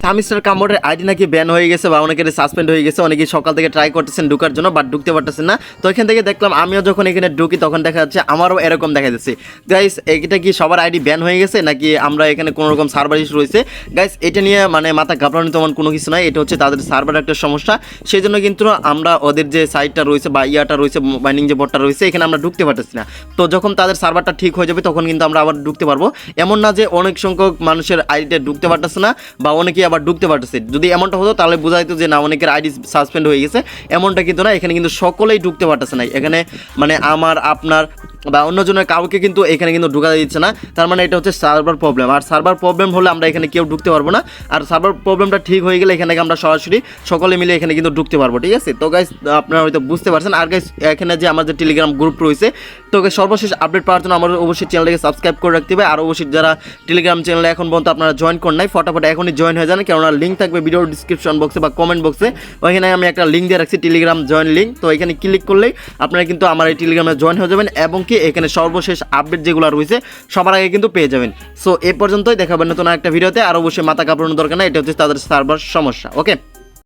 Mister কামড়ের ID নাকি ban হয়ে গেছে বা অনেকের সাসপেন্ড হয়ে গেছে, অনেকেই সকাল থেকে ট্রাই করতেছেন ঢুকার জন্য বাট ঢুকতে পারতেছেন না। তো এখান থেকে দেখলাম আমিও যখন এখানে ঢুকি তখন দেখা যাচ্ছে আমারও এরকম দেখা যাচ্ছে। গাইস এটা কি সবার আইডি ব্যান হয়ে গেছে নাকি আমরা এখানে কোনো রকম সার্ভার ইস্যু রয়েছে? গাইস এটা নিয়ে মানে মাথা ঘাবড়ানো তেমন কোনো কিছু নয়, এটা হচ্ছে তাদের সার্ভার একটা সমস্যা। সেই জন্য কিন্তু আমরা ওদের যে সাইটটা রয়েছে বা ইয়াটা রয়েছে মাইনিং যে বটটা রয়েছে এখানে আমরা ঢুকতে পারতেছি না। তো যখন তাদের সার্ভারটা ঠিক হয়ে যাবে তখন কিন্তু আমরা আবার ঢুকতে পারবো। এমন না যে অনেক সংখ্যক মানুষের আইডিতে ঢুকতে পারতেছে না বা অনেকেই আবার ঢুকতে পারতেছে। যদি এমনটা হতো তাহলে বোঝা যেত যে না অনেকের আইডি সাসপেন্ড হয়ে গেছে, এমনটা কিন্তু না। এখানে কিন্তু সকলেই ঢুকতে পারতেছে না, এখানে মানে আমার আপনার বা অন্যজনের কাউকে কিন্তু এখানে কিন্তু ঢুকা দিচ্ছে না। তার মানে এটা হচ্ছে সার্ভার প্রবলেম, আর সার্ভার প্রবলেম হলে আমরা এখানে কেউ ঢুকতে পারবো না। আর সার্ভার প্রবলেমটা ঠিক হয়ে গেলে এখানে আমরা সরাসরি সকলে মিলে এখানে কিন্তু ঢুকতে পারবো, ঠিক আছে? তো গাইস আপনারা হয়তো বুঝতে পারছেন। আর গাইস এখানে যে আমাদের টেলিগ্রাম গ্রুপ রয়েছে, তো সর্বশেষ আপডেট পাওয়ার জন্য আমাদের অবশ্যই চ্যানেলটাকে সাবস্ক্রাইব করে রাখতে হবে। আর অবশ্যই যারা টেলিগ্রাম চ্যানেলে এখন পর্যন্ত আপনারা জয়েন করেন নাই ফটাফট এখনই জয়েন হয়ে যান, কেননা লিঙ্ক থাকবে ভিডিওর ডিসক্রিপশন বক্সে বা কমেন্ট বক্সে। ওইখানে আমি একটা লিঙ্ক দিয়ে রাখছি, টেলিগ্রাম জয়েন লিঙ্ক। তো এখানে ক্লিক করলেই আপনারা কিন্তু আমার এই টেলিগ্রামে জয়েন হয়ে যাবেন এবং কি এখানে সর্বশেষ আপডেট যেগুলো রয়েছে সবার আগে কিন্তু পেয়ে যাবেন। সো এ পর্যন্তই, দেখাবেন নতুন একটা ভিডিওতে। আর অবশ্যই মাথা কাঁপানোর দরকার না, এটা হচ্ছে তাদের সার্ভার সমস্যা। ওকে।